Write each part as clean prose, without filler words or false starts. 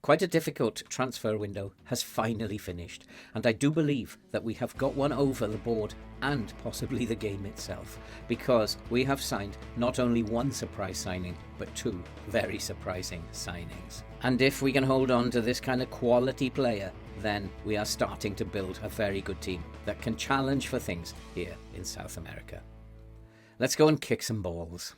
Quite a difficult transfer window has finally finished, and I do believe that we have got one over the board and possibly the game itself, because we have signed not only one surprise signing, but two very surprising signings. And if we can hold on to this kind of quality player, then we are starting to build a very good team that can challenge for things here in South America. Let's go and kick some balls.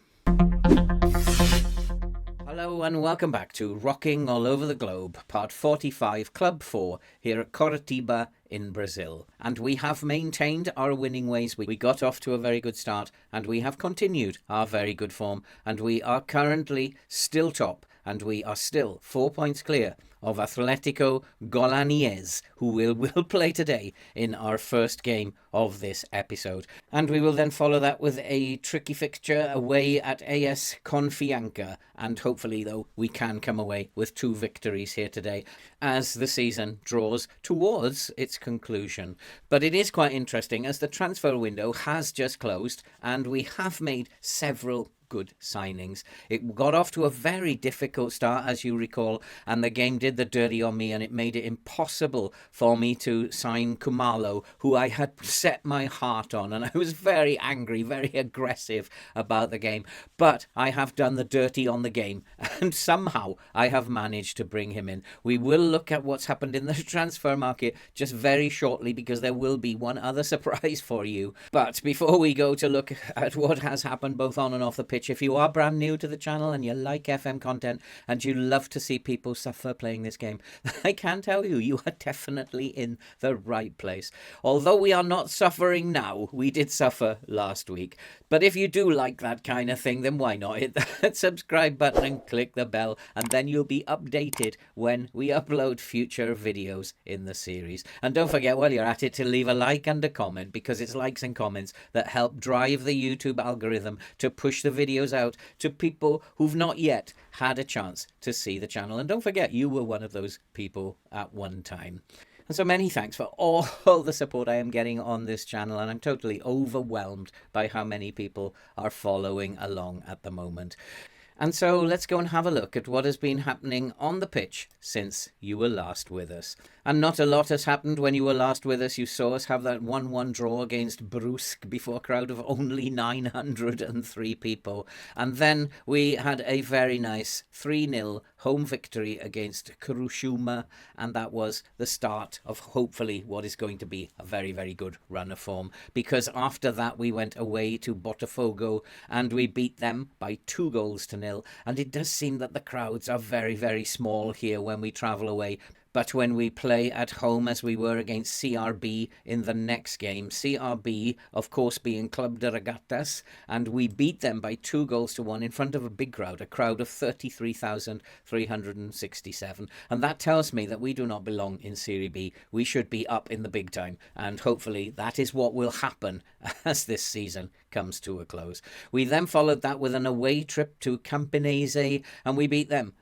Hello and welcome back to Rocking All Over the Globe, part 45, Club 4, here at Coritiba in Brazil. And we have maintained our winning ways. We got off to a very good start and we have continued our very good form. And we are currently still top and we are still 4 points clear of Athletico Goianiense, who will play today in our first game of this episode. And we will then follow that with a tricky fixture away at AS Confianca. And hopefully, though, we can come away with 2 victories here today as the season draws towards its conclusion. But it is quite interesting as the transfer window has just closed and we have made several good signings. It got off to a very difficult start, as you recall, and the game did the dirty on me and it made it impossible for me to sign Kumalo, who I had set my heart on, and I was very angry, very aggressive about the game. But I have done the dirty on the game and somehow I have managed to bring him in. We will look at what's happened in the transfer market just very shortly because there will be one other surprise for you. But before we go to look at what has happened both on and off the pitch, if you are brand new to the channel and you like FM content and you love to see people suffer playing this game, I can tell you, you are definitely in the right place. Although we are not suffering now, we did suffer last week. But if you do like that kind of thing, then why not hit that subscribe button and click the bell, and then you'll be updated when we upload future videos in the series. And don't forget, while you're at it, to leave a like and a comment, because it's likes and comments that help drive the YouTube algorithm to push the videos out to people who've not yet had a chance to see the channel. And don't forget, you were one of those people at one time. And so many thanks for all the support I am getting on this channel, and I'm totally overwhelmed by how many people are following along at the moment. And so let's go and have a look at what has been happening on the pitch since you were last with us. And not a lot has happened when you were last with us. You saw us have that 1-1 draw against Brusque before a crowd of only 903 people. And then we had a very nice 3-0 home victory against Kurushima. And that was the start of hopefully what is going to be a very, very good run of form. Because after that we went away to Botafogo and we beat them by 2-0. And it does seem that the crowds are very, very small here when we travel away. But when we play at home, as we were against CRB in the next game, CRB, of course, being Club de Regatas, and we beat them by 2-1 in front of a big crowd, a crowd of 33,367. And that tells me that we do not belong in Serie B. We should be up in the big time. And hopefully that is what will happen as this season comes to a close. We then followed that with an away trip to Campinese, and we beat them.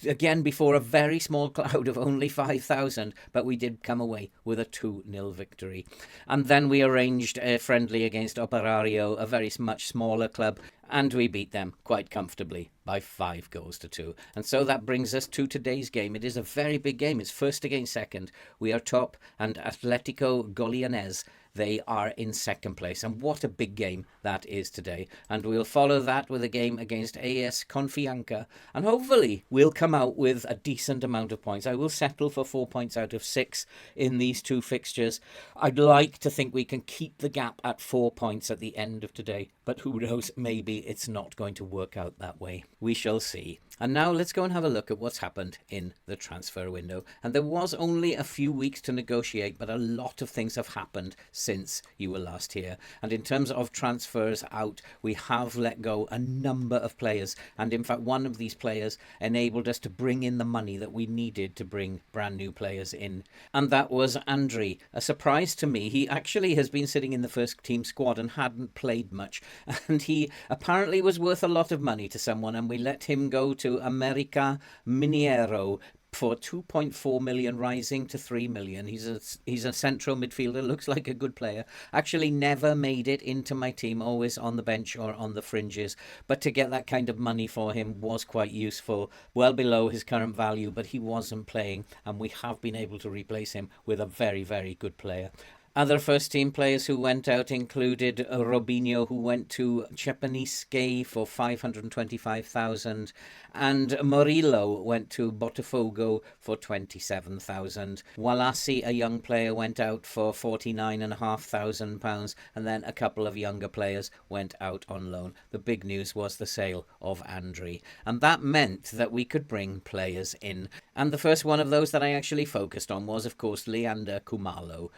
Again, before a very small crowd of only 5,000, but we did come away with a 2-0 victory. And then we arranged a friendly against Operario, a very much smaller club, and we beat them quite comfortably by 5-2. And so that brings us to today's game. It is a very big game. It's first against second. We are top, and Athletico Goianiense, they are in second place. And what a big game that is today. And we'll follow that with a game against AS Confianca. And hopefully we'll come out with a decent amount of points. I will settle for 4 points out of 6 in these 2 fixtures. I'd like to think we can keep the gap at 4 points at the end of today. But who knows, maybe it's not going to work out that way. We shall see. And now let's go and have a look at what's happened in the transfer window. And there was only a few weeks to negotiate, but a lot of things have happened since you were last here. And in terms of transfers out, we have let go a number of players. And in fact, one of these players enabled us to bring in the money that we needed to bring brand new players in. And that was Andri. A surprise to me. He actually has been sitting in the first team squad and hadn't played much. And he apparently was worth a lot of money to someone, and we let him go to America Mineiro for 2.4 million, rising to 3 million. He's a central midfielder, looks like a good player. Actually never made it into my team, always on the bench or on the fringes, but to get that kind of money for him was quite useful. Well below his current value, but he wasn't playing, and we have been able to replace him with a very, very good player. Other first team players who went out included Robinho, who went to Chepanisque for 525,000, and Murillo went to Botafogo for 27,000. Walasi, a young player, went out for £49,500, and then a couple of younger players went out on loan. The big news was the sale of Andri, and that meant that we could bring players in. And the first one of those that I actually focused on was, of course, Leander Kumalo.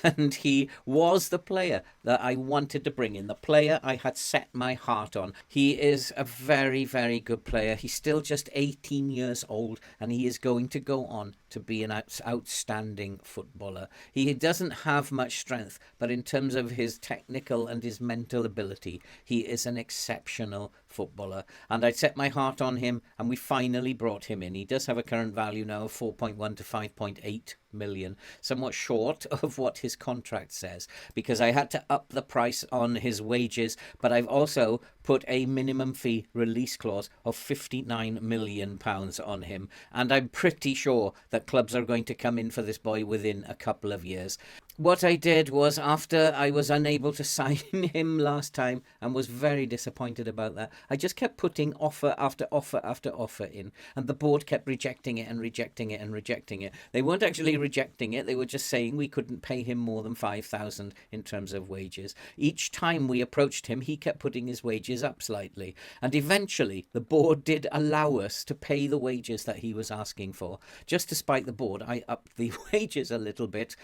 And he was the player that I wanted to bring in, the player I had set my heart on. He is a very, very good player. He's still just 18 years old, and he is going to go on to be an outstanding footballer. He doesn't have much strength, but in terms of his technical and his mental ability, he is an exceptional footballer. And I set my heart on him, and we finally brought him in. He does have a current value now of 4.1 to 5.8 million, somewhat short of what his contract says, because I had to up the price on his wages, but I've also put a minimum fee release clause of £59 million on him, and I'm pretty sure that clubs are going to come in for this boy within a couple of years. What I did was, after I was unable to sign him last time and was very disappointed about that, I just kept putting offer after offer after offer in, and the board kept rejecting it and rejecting it and rejecting it. They weren't actually rejecting it, they were just saying we couldn't pay him more than 5,000 in terms of wages. Each time we approached him, he kept putting his wages up slightly, and eventually the board did allow us to pay the wages that he was asking for. Just to spite the board, I upped the wages a little bit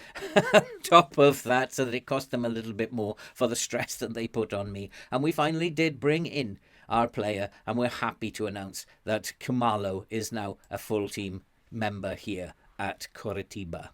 top of that, so that it cost them a little bit more for the stress that they put on me. And we finally did bring in our player, and we're happy to announce that Kumalo is now a full team member here at Coritiba.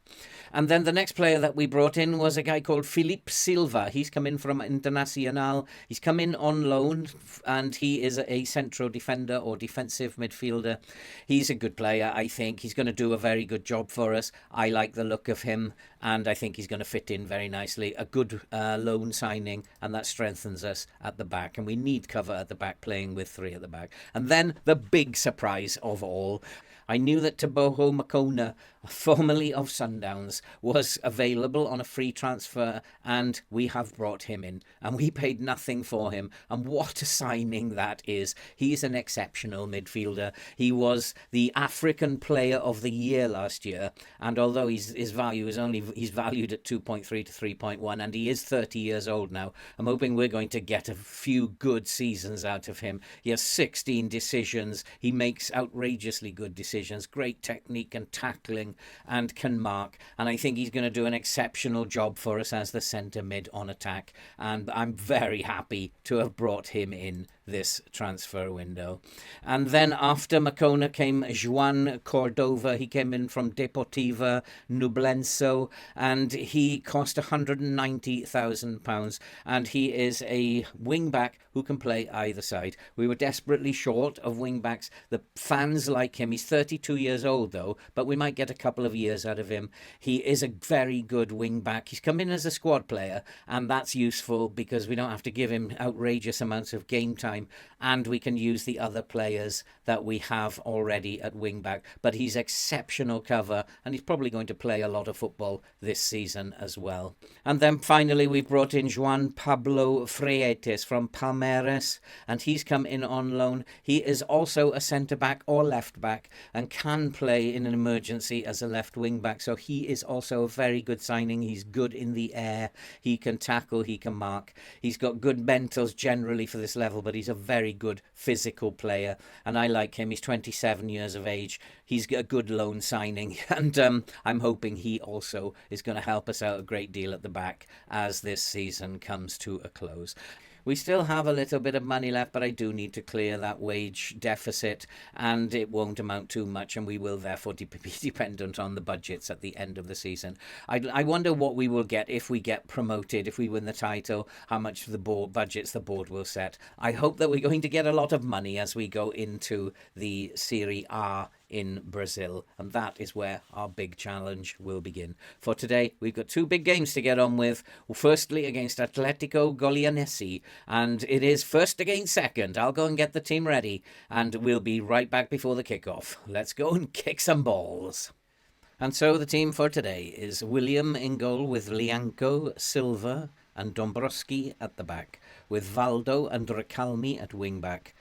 And then the next player that we brought in was a guy called Filipe Silva. He's come in from Internacional. He's come in on loan, and he is a central defender or defensive midfielder. He's a good player, I think. He's going to do a very good job for us. I like the look of him, and I think he's going to fit in very nicely. A good loan signing, and that strengthens us at the back. And we need cover at the back, playing with three at the back. And then the big surprise of all, I knew that Taboho Makona, formerly of Sundowns, was available on a free transfer, and we have brought him in, and we paid nothing for him. And what a signing that is. He's an exceptional midfielder. He was the African Player of the Year last year, and although his value is he's valued at 2.3 to 3.1, and he is 30 years old now, I'm hoping we're going to get a few good seasons out of him. He has 16 decisions. He makes outrageously good decisions, great technique and tackling, and can mark. And I think he's going to do an exceptional job for us as the centre mid on attack. And I'm very happy to have brought him in this transfer window. And then after Makona came Joan Cordova. He came in from Deportiva Nublenso, and he cost £190,000, and he is a wing-back who can play either side. We were desperately short of wing-backs. The fans like him. He's 32 years old, though, but we might get a couple of years out of him. He is a very good wing-back. He's come in as a squad player, and that's useful because we don't have to give him outrageous amounts of game time, and we can use the other players that we have already at wing-back. But he's exceptional cover, and he's probably going to play a lot of football this season as well. And then finally, we've brought in Juan Pablo Freietes from Palmeiras, and he's come in on loan. He is also a centre-back or left-back and can play in an emergency as a left wing-back, so he is also a very good signing. He's good in the air. He can tackle, he can mark. He's got good mentals generally for this level, but he's a very good physical player, and I like him. He's 27 years of age. He's a good loan signing, and I'm hoping he also is going to help us out a great deal at the back as this season comes to a close. We still have a little bit of money left, but I do need to clear that wage deficit, and it won't amount to much, and we will therefore be dependent on the budgets at the end of the season. I wonder what we will get if we get promoted, if we win the title, how much the budgets the board will set. I hope that we're going to get a lot of money as we go into the Serie A in Brazil. And that is where our big challenge will begin. For today, we've got 2 big games to get on with. Firstly, against Athletico Goianiense, and it is first against second. I'll go and get the team ready, and we'll be right back before the kickoff. Let's go and kick some balls. And so the team for today is William in goal with Lianco, Silva and Dombrowski at the back, with Valdo and Recalmi at wing-back,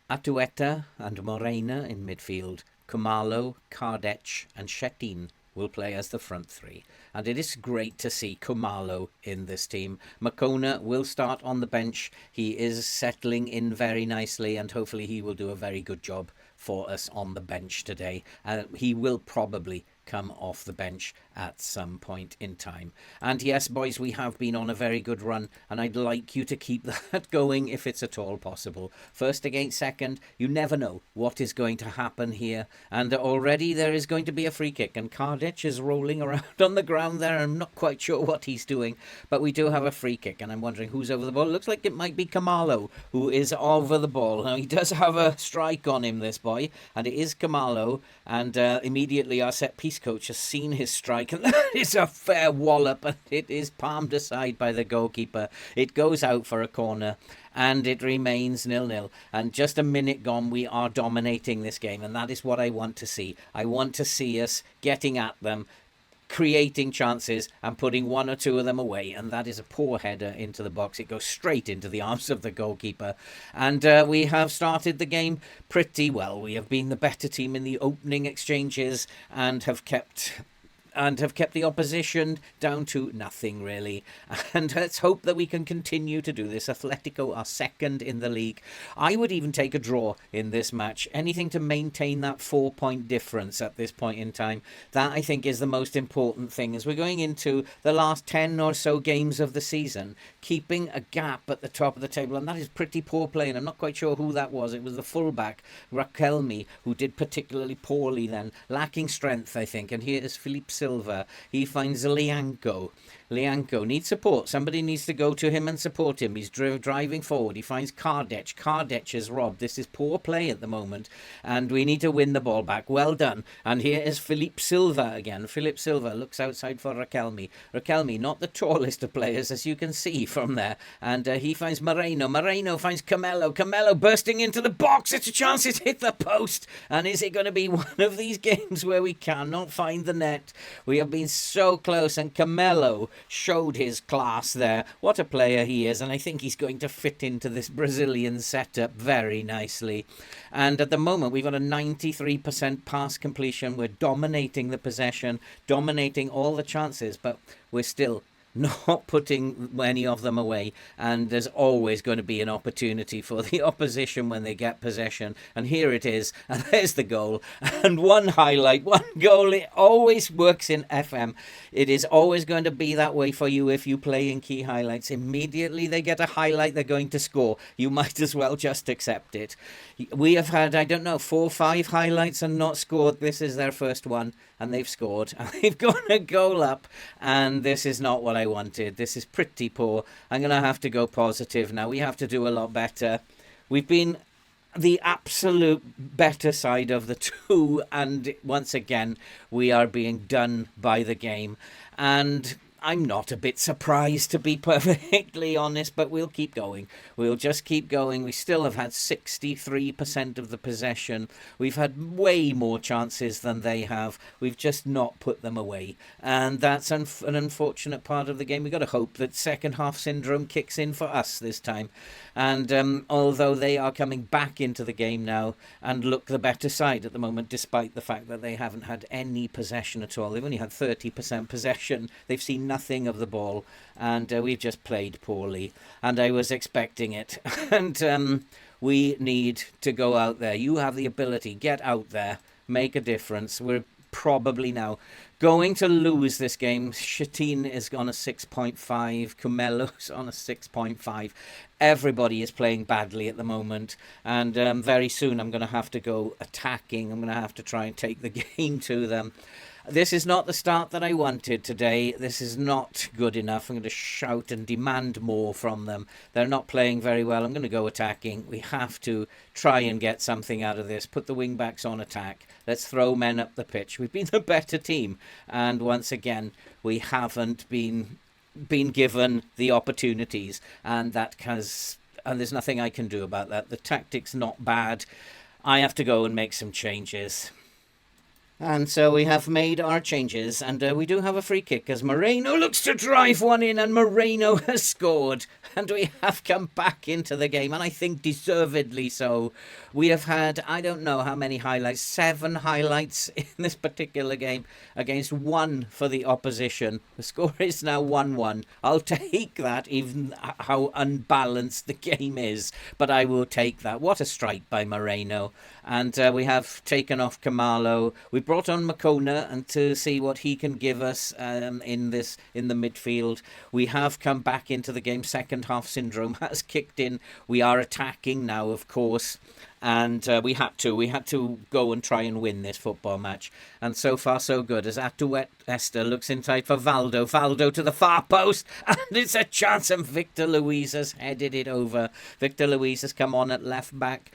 Atueta and Morena in midfield, Kumalo, Kardec and Shetin will play as the front 3. And it is great to see Kumalo in this team. Makona will start on the bench. He is settling in very nicely, and hopefully he will do a very good job for us on the bench today. He will probably come off the bench at some point in time. And yes, boys, we have been on a very good run, and I'd like you to keep that going if it's at all possible. First against second, you never know what is going to happen here, and already there is going to be a free kick, and Kardec is rolling around on the ground there. I'm not quite sure what he's doing, but we do have a free kick, and I'm wondering who's over the ball. It looks like it might be Kamalo who is over the ball. Now, he does have a strike on him, this boy, and it is Kamalo, and immediately our set-piece coach has seen his strike, and that is a fair wallop, and it is palmed aside by the goalkeeper. It goes out for a corner, and it remains 0-0. And just a minute gone, we are dominating this game, and that is what I want to see. I want to see us getting at them, creating chances and putting 1 or 2 of them away, and that is a poor header into the box. It goes straight into the arms of the goalkeeper, and we have started the game pretty well. We have been the better team in the opening exchanges and have kept the opposition down to nothing, really. And let's hope that we can continue to do this. Atletico are second in the league. I would even take a draw in this match. Anything to maintain that 4-point difference at this point in time. That, I think, is the most important thing as we're going into the last 10 or so games of the season, keeping a gap at the top of the table. And that is pretty poor play, and I'm not quite sure who that was. It was the fullback, Raquelmi, who did particularly poorly then, lacking strength, I think. And here is Felipe Silva. He finds Lianco. Lianco needs support. Somebody needs to go to him and support him. He's driving forward. He finds Kardec. Kardec is robbed. This is poor play at the moment, and we need to win the ball back. Well done. And here is Felipe Silva again. Felipe Silva looks outside for Raquelmi. Raquelmi, not the tallest of players, as you can see from there. And he finds Moreno. Moreno finds Camelo. Camelo bursting into the box. It's a chance. It's hit the post. And is it going to be one of these games where we cannot find the net? We have been so close, and Camelo showed his class there. What a player he is, and I think he's going to fit into this Brazilian setup very nicely. And at the moment, we've got a 93% pass completion. We're dominating the possession, dominating all the chances, but we're still not putting any of them away, and there's always going to be an opportunity for the opposition when they get possession, and here it is, and there's the goal. And one highlight, one goal, it always works in FM. It is always going to be that way for you if you play in key highlights. Immediately they get a highlight, they're going to score. You might as well just accept it. We have had, I don't know, 4 or 5 highlights and not scored. This is their first one, and they've scored, and they've got a goal up, and this is not what I wanted. This is pretty poor. I'm going to have to go positive now. We have to do a lot better. We've been the absolute better side of the two, and once again we are being done by the game, and I'm not a bit surprised, to be perfectly honest, but we'll keep going. We'll just keep going. We still have had 63% of the possession. We've had way more chances than they have. We've just not put them away. And that's an unfortunate part of the game. We've got to hope that second half syndrome kicks in for us this time. And although they are coming back into the game now and look the better side at the moment, despite the fact that they haven't had any possession at all. They've only had 30% possession. They've seen nothing of the ball, and we've just played poorly. And I was expecting it. And we need to go out there. You have the ability. Get out there. Make a difference. We're probably now going to lose this game. Shetin is on a 6.5. Cumelo's on a 6.5. Everybody is playing badly at the moment, and very soon I'm going to have to go attacking. I'm going to have to try and take the game to them. This is not the start that I wanted today. This is not good enough. I'm going to shout and demand more from them. They're not playing very well. I'm going to go attacking. We have to try and get something out of this. Put the wing-backs on attack. Let's throw men up the pitch. We've been the better team. And once again, we haven't been given the opportunities. And there's nothing I can do about that. The tactic's not bad. I have to go and make some changes. And so we have made our changes, and we do have a free kick as Moreno looks to drive one in, and Moreno has scored. And we have come back into the game, and I think deservedly so. We have had, I don't know how many highlights, 7 highlights in this particular game against 1 for the opposition. The score is now 1-1. I'll take that, even how unbalanced the game is, but I will take that. What a strike by Moreno. And we have taken off Kamalo. We brought on Makona and to see what he can give us in the midfield. We have come back into the game. Second half syndrome has kicked in. We are attacking now, of course. And we had to go and try and win this football match. And so far, so good. As Atuet Esther looks inside for Valdo. Valdo to the far post. And it's a chance. And Victor Luiz has headed it over. Victor Luiz has come on at left back.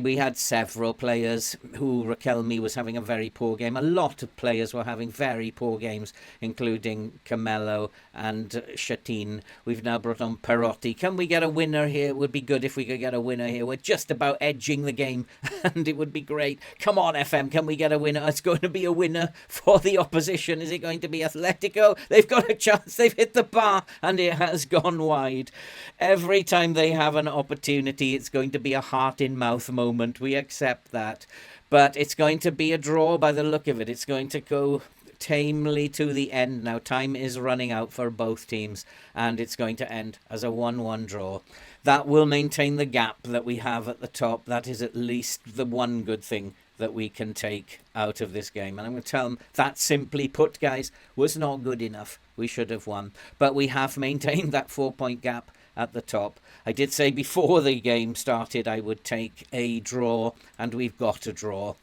We had several players who Raquelme was having a very poor game. A lot of players were having very poor games, including Camelo and Chatin. We've now brought on Perotti. Can we get a winner here? It would be good if we could get a winner here. We're just about edging the game, and it would be great. Come on, FM, can we get a winner? It's going to be a winner for the opposition. Is it going to be Athletico? They've got a chance. They've hit the bar, and it has gone wide. Every time they have an opportunity, it's going to be a heart-in-mouth moment. We accept that. But it's going to be a draw by the look of it. It's going to go tamely to the end now. Time is running out for both teams, and it's going to end as a 1-1 draw. That will maintain the gap that we have at the top. That is at least the one good thing that we can take out of this game. And I'm going to tell them that, simply put, guys, was not good enough. We should have won. But we have maintained that 4-point gap at the top. I did say before the game started I would take a draw, and we've got a draw.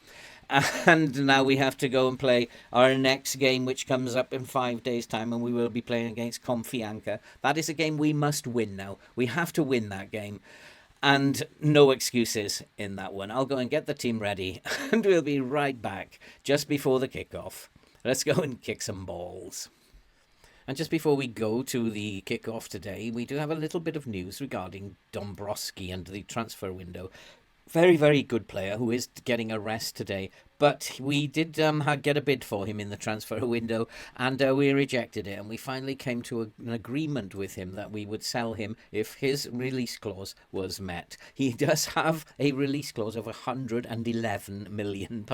And now we have to go and play our next game, which comes up in 5 days' time, and we will be playing against Confianca. That is a game we must win now. We have to win that game. And no excuses in that one. I'll go and get the team ready, and we'll be right back just before the kickoff. Let's go and kick some balls. And just before we go to the kickoff today, we do have a little bit of news regarding Dombrowski and the transfer window. Very, very good player who is getting a rest today. But we did get a bid for him in the transfer window, and we rejected it. And we finally came to an agreement with him that we would sell him if his release clause was met. He does have a release clause of £111 million.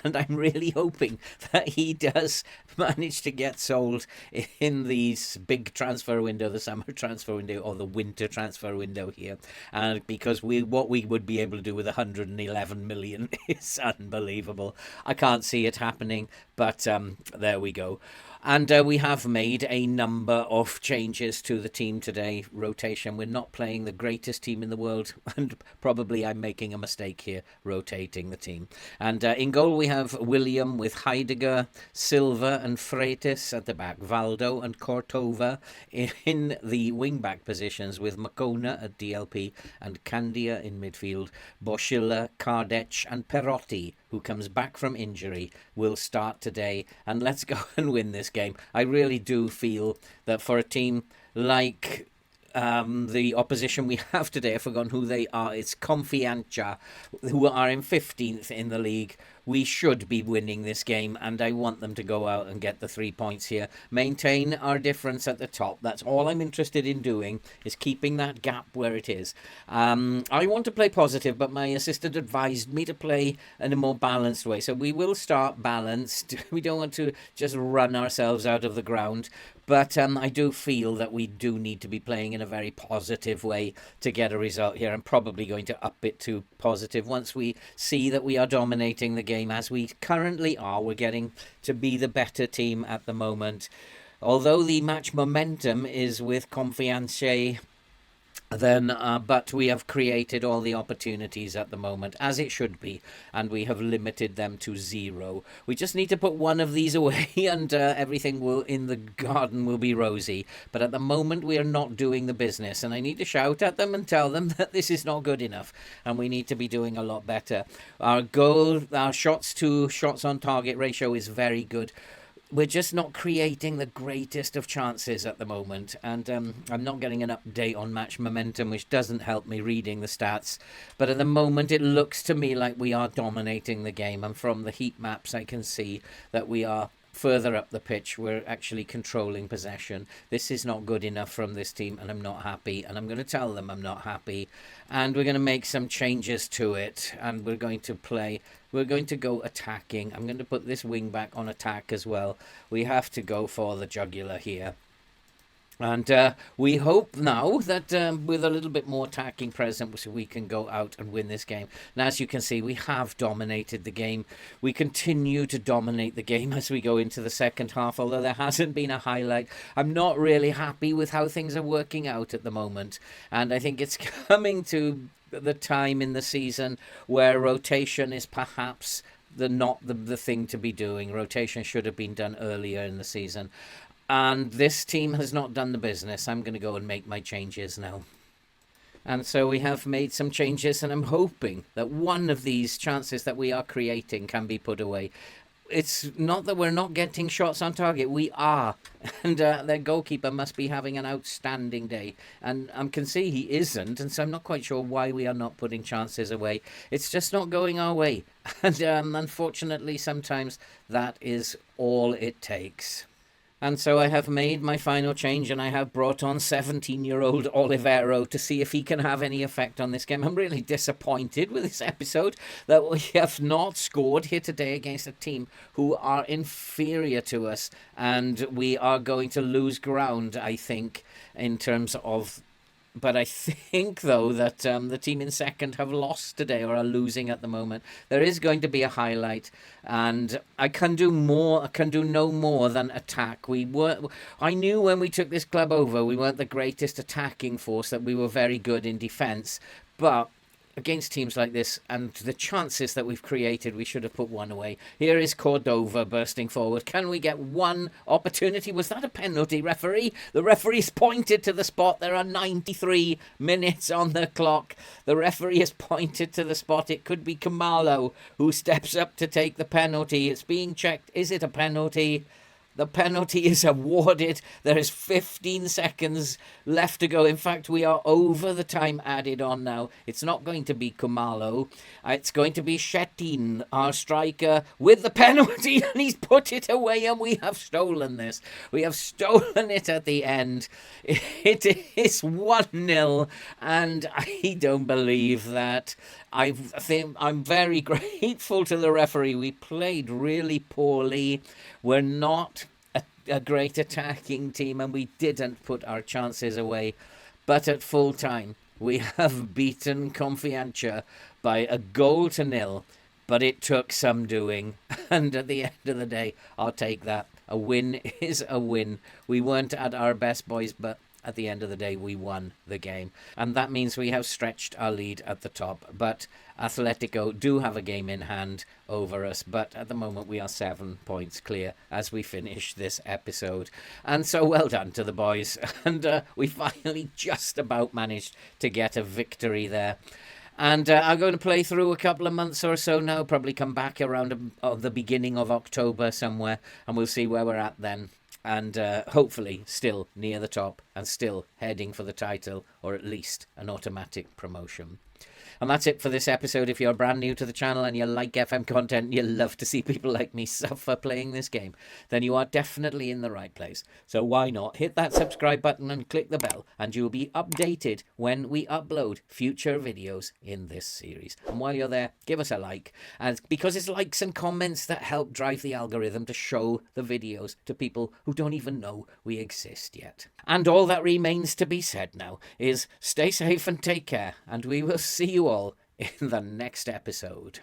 And I'm really hoping that he does manage to get sold in these big transfer window, the summer transfer window or the winter transfer window here. Because what we would be able to do with 111 million is unbelievable. I can't see it happening, but there we go. And we have made a number of changes to the team today. Rotation. We're not playing the greatest team in the world, and probably I'm making a mistake here rotating the team. And in goal we have William with Heidegger, Silva and Freitas at the back. Valdo and Cortova in the wing-back positions with Makona at DLP and Candia in midfield. Boschilla, Kardec and Perotti, who comes back from injury, will start today. And let's go and win this game. I really do feel that for a team like the opposition we have today, I've forgotten who they are, it's Confianca, who are in 15th in the league. We should be winning this game, and I want them to go out and get the 3 points here. Maintain our difference at the top. That's all I'm interested in doing, is keeping that gap where it is. I want to play positive, but my assistant advised me to play in a more balanced way. So we will start balanced. We don't want to just run ourselves out of the ground. But I do feel that we do need to be playing in a very positive way to get a result here. I'm probably going to up it to positive once we see that we are dominating the game as we currently are. We're getting to be the better team at the moment. Although the match momentum is with Confiance then but we have created all the opportunities at the moment, as it should be, and we have limited them to 0. We just need to put one of these away and everything will in the garden will be rosy. But at the moment we are not doing the business, and I need to shout at them and tell them that this is not good enough and we need to be doing a lot better. Our shots on target ratio is very good. We're just not creating the greatest of chances at the moment, and I'm not getting an update on match momentum, which doesn't help me reading the stats. But at the moment it looks to me like we are dominating the game, and from the heat maps I can see that we are further up the pitch. We're actually controlling possession. This is not good enough from this team, and I'm not happy, and I'm going to tell them I'm not happy, and we're going to make some changes to it, and we're going to go attacking. I'm going to put this wing back on attack as well. We have to go for the jugular here. And we hope now that with a little bit more attacking presence, we can go out and win this game. And as you can see, we have dominated the game. We continue to dominate the game as we go into the second half, although there hasn't been a highlight. I'm not really happy with how things are working out at the moment. And I think it's coming to the time in the season where rotation is perhaps not the thing to be doing. Rotation should have been done earlier in the season. And this team has not done the business. I'm going to go and make my changes now. And so we have made some changes, and I'm hoping that one of these chances that we are creating can be put away. It's not that we're not getting shots on target. We are. And their goalkeeper must be having an outstanding day. And I can see he isn't. And so I'm not quite sure why we are not putting chances away. It's just not going our way. And unfortunately, sometimes that is all it takes. And so I have made my final change, and I have brought on 17-year-old Olivero to see if he can have any effect on this game. I'm really disappointed with this episode that we have not scored here today against a team who are inferior to us, and we are going to lose ground, I think, in terms of... But I think, though, that the team in second have lost today or are losing at the moment. There is going to be a highlight, and I can do more. I can do no more than attack. I knew when we took this club over, we weren't the greatest attacking force, that we were very good in defence. But against teams like this and the chances that we've created, we should have put one away. Here is Cordova bursting forward. Can we get one opportunity? Was that a penalty, referee? The referee's pointed to the spot. There are 93 minutes on the clock. The referee has pointed to the spot. It could be Kamalo who steps up to take the penalty. It's being checked. Is it a penalty? The penalty is awarded. There is 15 seconds left to go. In fact, we are over the time added on now. It's not going to be Kumalo. It's going to be Shetin, our striker, with the penalty, and he's put it away, and we have stolen this. We have stolen it at the end. It is 1-0, and I don't believe that. I think I'm very grateful to the referee. We played really poorly. We're not a great attacking team, and we didn't put our chances away. But at full time, we have beaten Confiança by a 1-0. But it took some doing. And at the end of the day, I'll take that. A win is a win. We weren't at our best, boys, but at the end of the day, we won the game. And that means we have stretched our lead at the top. But Athletico do have a game in hand over us. But at the moment, we are 7 points clear as we finish this episode. And so well done to the boys. And we finally just about managed to get a victory there. And I'm going to play through a couple of months or so now. Probably come back around the beginning of October somewhere. And we'll see where we're at then. And hopefully still near the top and still heading for the title, or at least an automatic promotion. And that's it for this episode. If you're brand new to the channel and you like FM content and you love to see people like me suffer playing this game, then you are definitely in the right place. So why not hit that subscribe button and click the bell, and you'll be updated when we upload future videos in this series. And while you're there, give us a like, and because it's likes and comments that help drive the algorithm to show the videos to people who don't even know we exist yet. And all that remains to be said now is stay safe and take care, and we will see you all in the next episode.